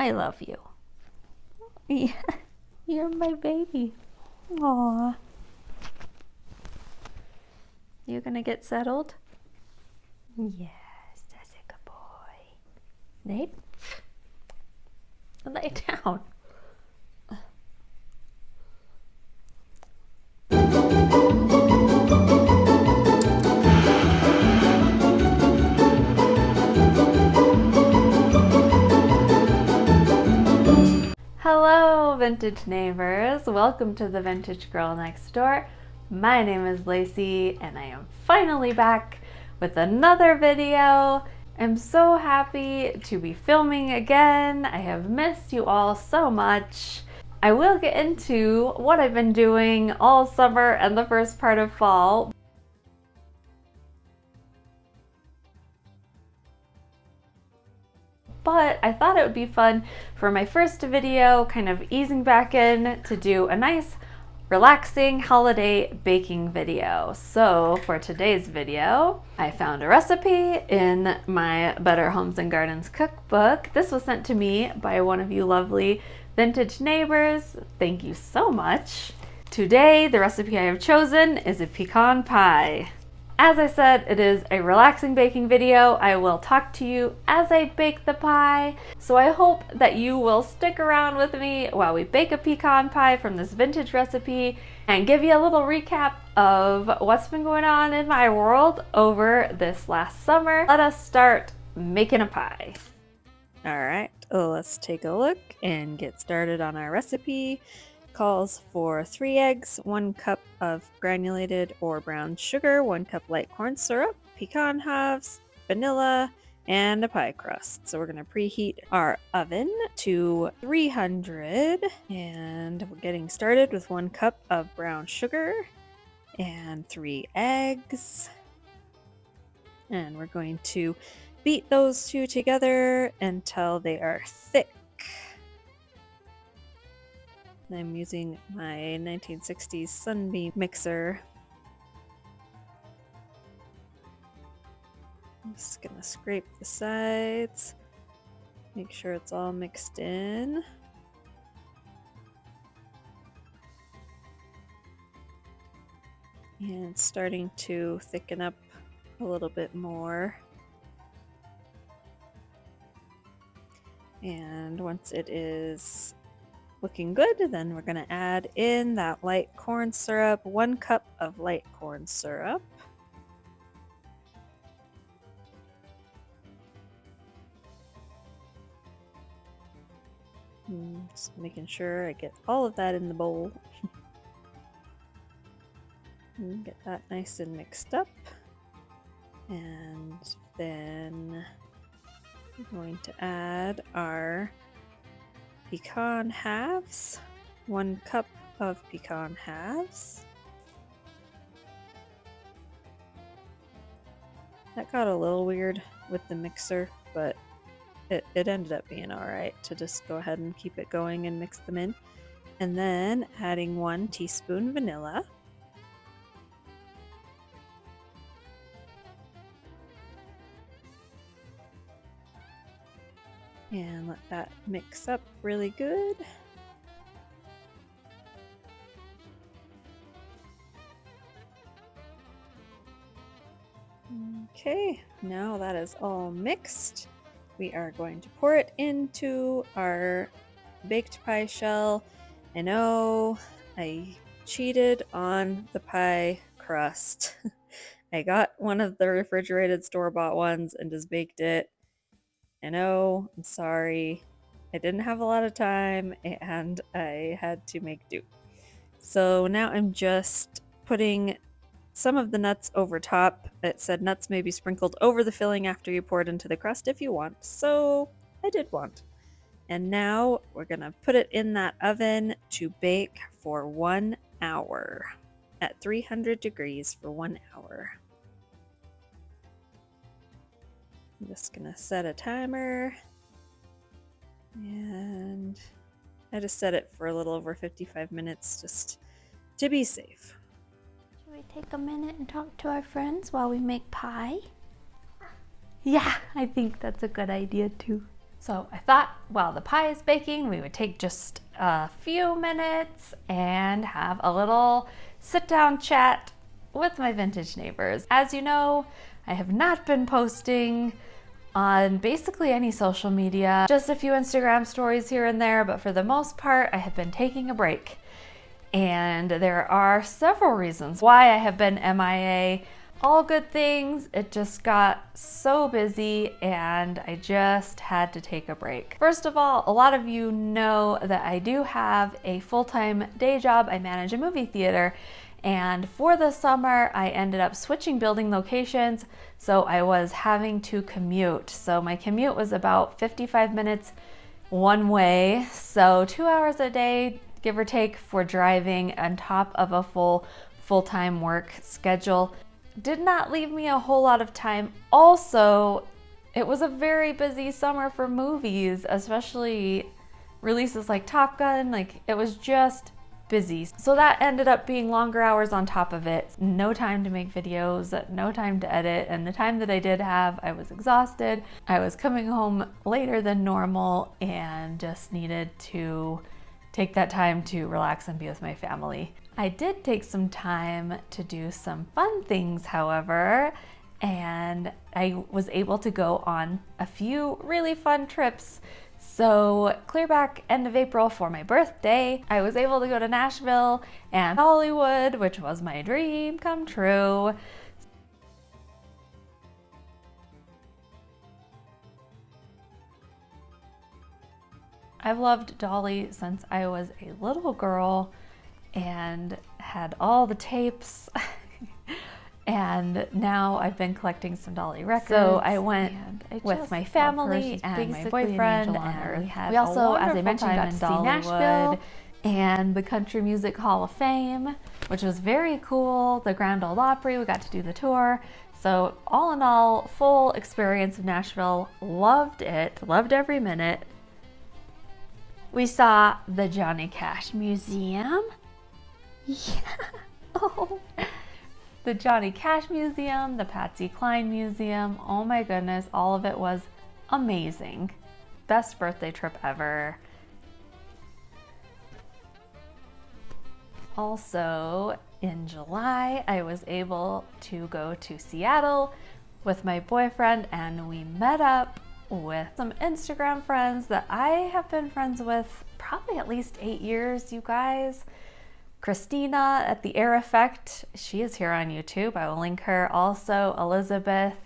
I love you. Yeah, you're my baby. Aw. You gonna get settled? Yes, that's a good boy. Nate? Lay down. Hello, vintage neighbors. Welcome to the Vintage Girl Next Door. My name is Laci, and I am finally back with another video. I'm so happy to be filming again. I have missed you all so much. I will get into what I've been doing all summer and the first part of fall. But I thought it would be fun for my first video, kind of easing back in, to do a nice relaxing holiday baking video. So for today's video, I found a recipe in my Better Homes and Gardens cookbook. This was sent to me by one of you lovely vintage neighbors. Thank you so much. Today, the recipe I have chosen is a pecan pie. As I said, it is a relaxing baking video. I will talk to you as I bake the pie. So I hope that you will stick around with me while we bake a pecan pie from this vintage recipe and give you a little recap of what's been going on in my world over this last summer. Let us start making a pie. All right, let's take a look and get started on our recipe. Calls for 3 eggs, 1 cup of granulated or brown sugar, 1 cup light corn syrup, pecan halves, vanilla, and a pie crust. So we're going to preheat our oven to 300, and we're getting started with 1 cup of brown sugar and 3 eggs. And we're going to beat those two together until they are thick. I'm using my 1960s Sunbeam mixer. I'm just gonna scrape the sides, make sure it's all mixed in. And it's starting to thicken up a little bit more. And once it is looking good, then we're going to add in that light corn syrup, 1 cup of light corn syrup. Just making sure I get all of that in the bowl. Get that nice and mixed up. And then we're going to add our pecan halves, 1 cup of pecan halves. That got a little weird with the mixer, but it ended up being alright to just go ahead and keep it going and mix them in. And then adding 1 teaspoon vanilla. And let that mix up really good. Okay, now that is all mixed, we are going to pour it into our baked pie shell. I know I cheated on the pie crust. I got one of the refrigerated store-bought ones and just baked it. I know, I'm sorry. I didn't have a lot of time and I had to make do. So now I'm just putting some of the nuts over top. It said nuts may be sprinkled over the filling after you pour it into the crust if you want. So I did want. And now we're going to put it in that oven to bake for 1 hour at 300 degrees for 1 hour. I'm just gonna set a timer, and I just set it for a little over 55 minutes just to be safe. Should we take a minute and talk to our friends while we make pie? Yeah, I think that's a good idea too. So I thought while the pie is baking, we would take just a few minutes and have a little sit-down chat with my vintage neighbors. As you know, I have not been posting on basically any social media, just a few Instagram stories here and there, but for the most part, I have been taking a break. And there are several reasons why I have been MIA. All good things, it just got so busy and I just had to take a break. First of all, a lot of you know that I do have a full-time day job. I manage a movie theater, and for the summer I ended up switching building locations, so I was having to commute. So my commute was about 55 minutes one way, so 2 hours a day, give or take, for driving on top of a full-time work schedule. Did not leave me a whole lot of time. Also, it was a very busy summer for movies, especially releases like Top Gun. Like, it was just busy. So that ended up being longer hours on top of it. No time to make videos, no time to edit, and the time that I did have, I was exhausted. I was coming home later than normal and just needed to take that time to relax and be with my family. I did take some time to do some fun things, however, and I was able to go on a few really fun trips. So clear back end of April for my birthday, I was able to go to Nashville and Hollywood, which was my dream come true. I've loved Dolly since I was a little girl and had all the tapes. And now I've been collecting some Dolly records. So I went with my family and my boyfriend, and we also, as I mentioned, got to see Nashville and the Country Music Hall of Fame, which was very cool. The Grand Ole Opry, we got to do the tour. So all in all, full experience of Nashville. Loved it, loved every minute. We saw the Johnny Cash Museum. Yeah. Oh. The Johnny Cash Museum, the Patsy Cline Museum. Oh my goodness, all of it was amazing. Best birthday trip ever. Also, in July, I was able to go to Seattle with my boyfriend, and we met up with some Instagram friends that I have been friends with probably at least 8 years, you guys. Christina at the Air Effect, she is here on YouTube. I will link her. Also, Elizabeth,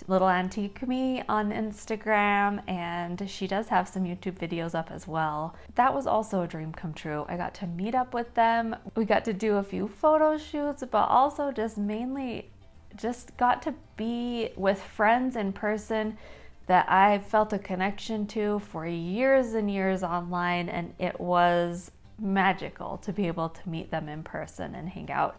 Little Antique Me on Instagram, and she does have some YouTube videos up as well. That was also a dream come true. I got to meet up with them. We got to do a few photo shoots, but also just mainly just got to be with friends in person that I felt a connection to for years and years online, and it was magical to be able to meet them in person and hang out.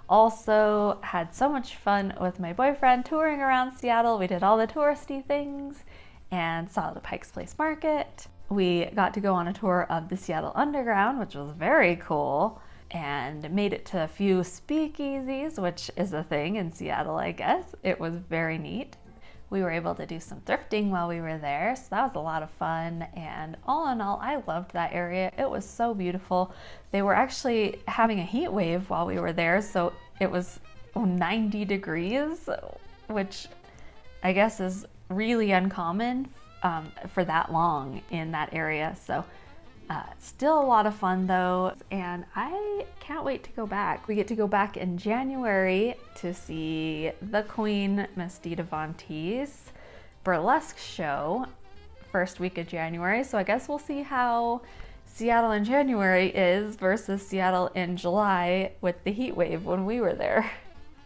Also had so much fun with my boyfriend touring around Seattle. We did all the touristy things and saw the Pike's Place Market. We got to go on a tour of the Seattle Underground, which was very cool, and made it to a few speakeasies, which is a thing in Seattle, I guess. It was very neat. We were able to do some thrifting while we were there, so that was a lot of fun. And all in all, I loved that area. It was so beautiful. They were actually having a heat wave while we were there, so it was 90 degrees, which I guess is really uncommon for that long in that area. So still a lot of fun though, and I can't wait to go back. We get to go back in January to see the Queen, Miss Dita Von Teese burlesque show, first week of January. So I guess we'll see how Seattle in January is versus Seattle in July with the heat wave when we were there.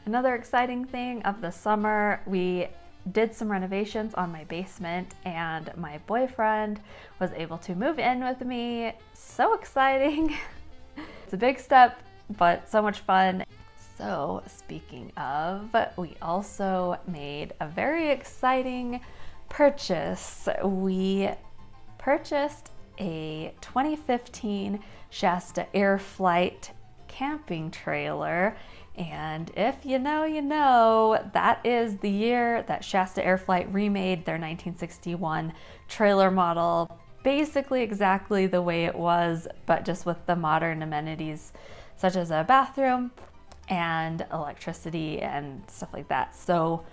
Another exciting thing of the summer, we did some renovations on my basement, and my boyfriend was able to move in with me. So exciting. It's a big step, but so much fun. So speaking of, we also made a very exciting purchase. We purchased a 2015 Shasta Air Flight camping trailer, And if you know, you know, that is the year that Shasta Air Flight remade their 1961 trailer model, basically exactly the way it was, but just with the modern amenities such as a bathroom and electricity and stuff like that. So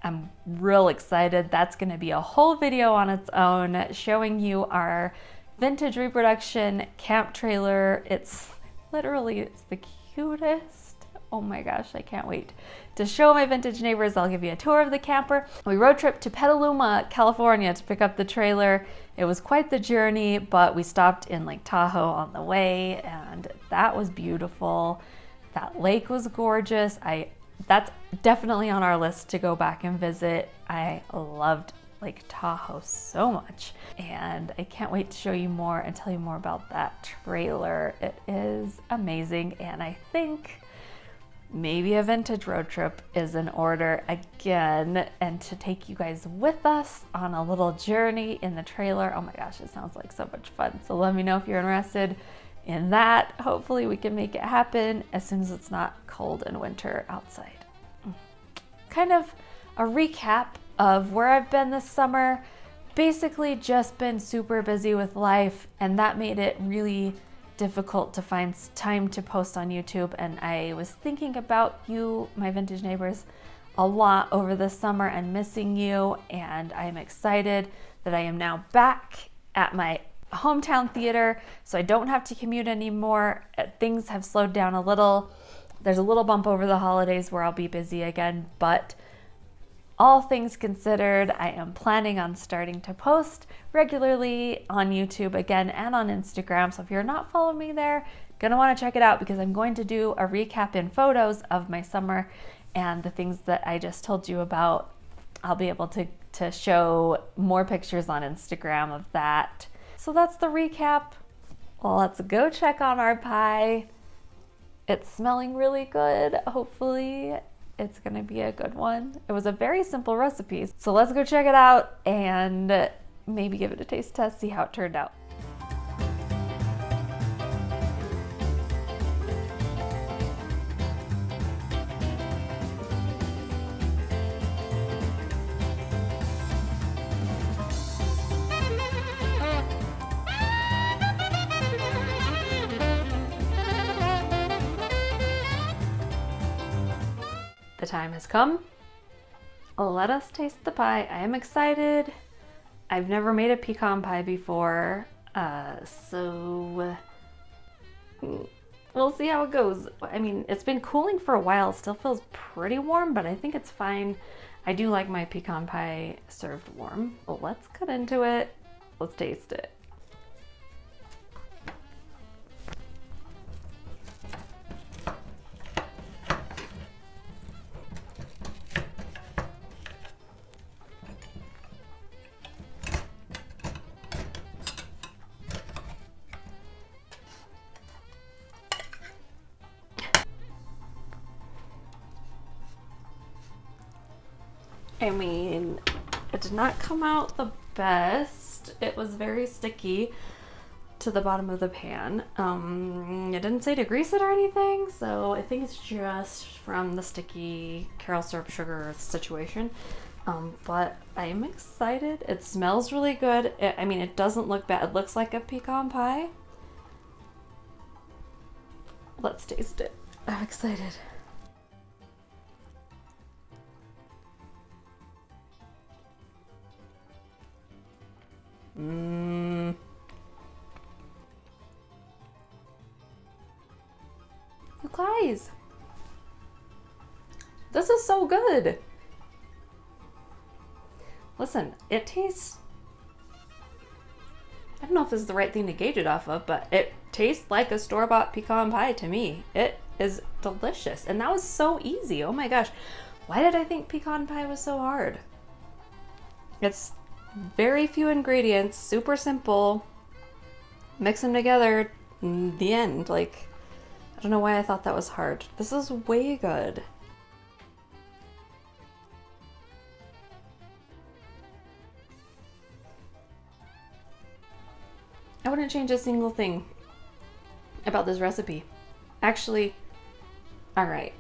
I'm real excited. That's going to be a whole video on its own, showing you our vintage reproduction camp trailer. It's the cutest. Oh my gosh, I can't wait to show my vintage neighbors. I'll give you a tour of the camper. We road trip to Petaluma, California to pick up the trailer. It was quite the journey, but we stopped in Lake Tahoe on the way, and that was beautiful. That lake was gorgeous. That's definitely on our list to go back and visit. I loved Lake Tahoe so much, and I can't wait to show you more and tell you more about that trailer. It is amazing, and I think maybe a vintage road trip is in order again, and to take you guys with us on a little journey in the trailer. Oh my gosh, it sounds like so much fun. So let me know if you're interested in that. Hopefully we can make it happen as soon as it's not cold and winter outside. Kind of a recap of where I've been this summer. Basically just been super busy with life, and that made it really difficult to find time to post on YouTube. And I was thinking about you, my vintage neighbors, a lot over the summer and missing you. And I'm excited that I am now back at my hometown theater, so I don't have to commute anymore. Things have slowed down a little. There's a little bump over the holidays where I'll be busy again, but all things considered, I am planning on starting to post regularly on YouTube again and on Instagram. So if you're not following me there, gonna want to check it out, because I'm going to do a recap in photos of my summer and the things that I just told you about. I'll be able to show more pictures on Instagram of that. So that's the recap. Well, let's go check on our pie. It's smelling really good. Hopefully it's gonna be a good one. It was a very simple recipe. So let's go check it out and maybe give it a taste test, see how it turned out. The time has come. Let us taste the pie. I am excited. I've never made a pecan pie before, so we'll see how it goes. I mean, it's been cooling for a while. It still feels pretty warm, but I think it's fine. I do like my pecan pie served warm. Well, let's cut into it. Let's taste it. I mean, it did not come out the best. It was very sticky to the bottom of the pan. It didn't say to grease it or anything, so I think it's just from the sticky carob syrup sugar situation. But I'm excited. It smells really good. I mean, it doesn't look bad. It looks like a pecan pie. Let's taste it. I'm excited. You guys, this is so good. Listen, it tastes, I don't know if this is the right thing to gauge it off of, but it tastes like a store-bought pecan pie to me. It is delicious, and that was so easy. Oh my gosh, why did I think pecan pie was so hard? It's very few ingredients, super simple. Mix them together, the end. Like, I don't know why I thought that was hard. This is way good. I wouldn't change a single thing about this recipe. Actually, All right,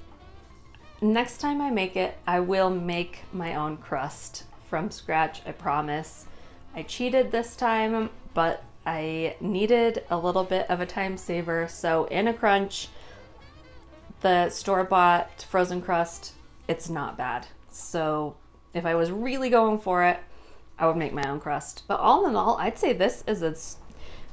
next time I make it, I will make my own crust from scratch, I promise. I cheated this time, but I needed a little bit of a time saver, so in a crunch, the store-bought frozen crust, it's not bad. So if I was really going for it, I would make my own crust. But all in all, I'd say this is a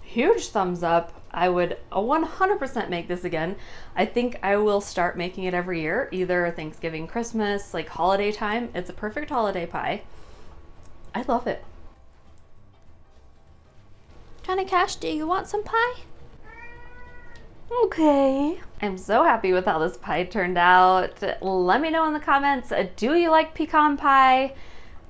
huge thumbs up. I would 100% make this again. I think I will start making it every year, either Thanksgiving, Christmas, like holiday time. It's a perfect holiday pie. I love it. Johnny Cash, do you want some pie? Okay. I'm so happy with how this pie turned out. Let me know in the comments, do you like pecan pie?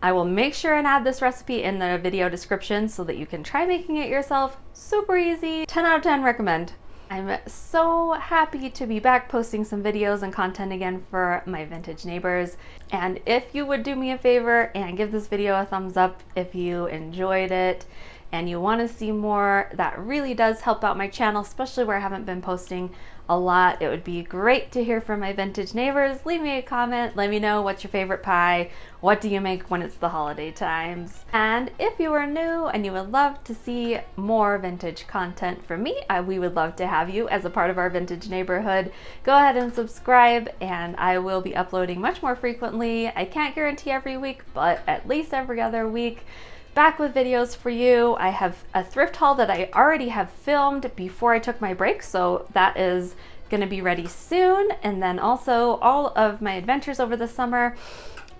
I will make sure and add this recipe in the video description so that you can try making it yourself. Super easy. 10 out of 10 recommend. I'm so happy to be back posting some videos and content again for my vintage neighbors. And if you would do me a favor and give this video a thumbs up if you enjoyed it and you want to see more, that really does help out my channel, especially where I haven't been posting a lot. It would be great to hear from my vintage neighbors. Leave me a comment. Let me know what's your favorite pie. What do you make when it's the holiday times? And if you are new and you would love to see more vintage content from me, we would love to have you as a part of our vintage neighborhood. Go ahead and subscribe, and I will be uploading much more frequently. I can't guarantee every week, but at least every other week. Back with videos for you. I have a thrift haul that I already have filmed before I took my break, so that is going to be ready soon. And then also all of my adventures over the summer.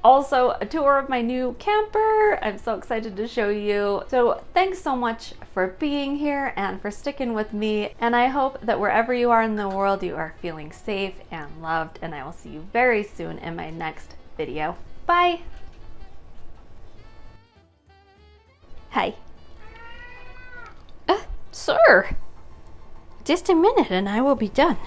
Also a tour of my new camper. I'm so excited to show you. So thanks so much for being here and for sticking with me. And I hope that wherever you are in the world, you are feeling safe and loved. And I will see you very soon in my next video. Bye. Hi. Sir. Just a minute and I will be done.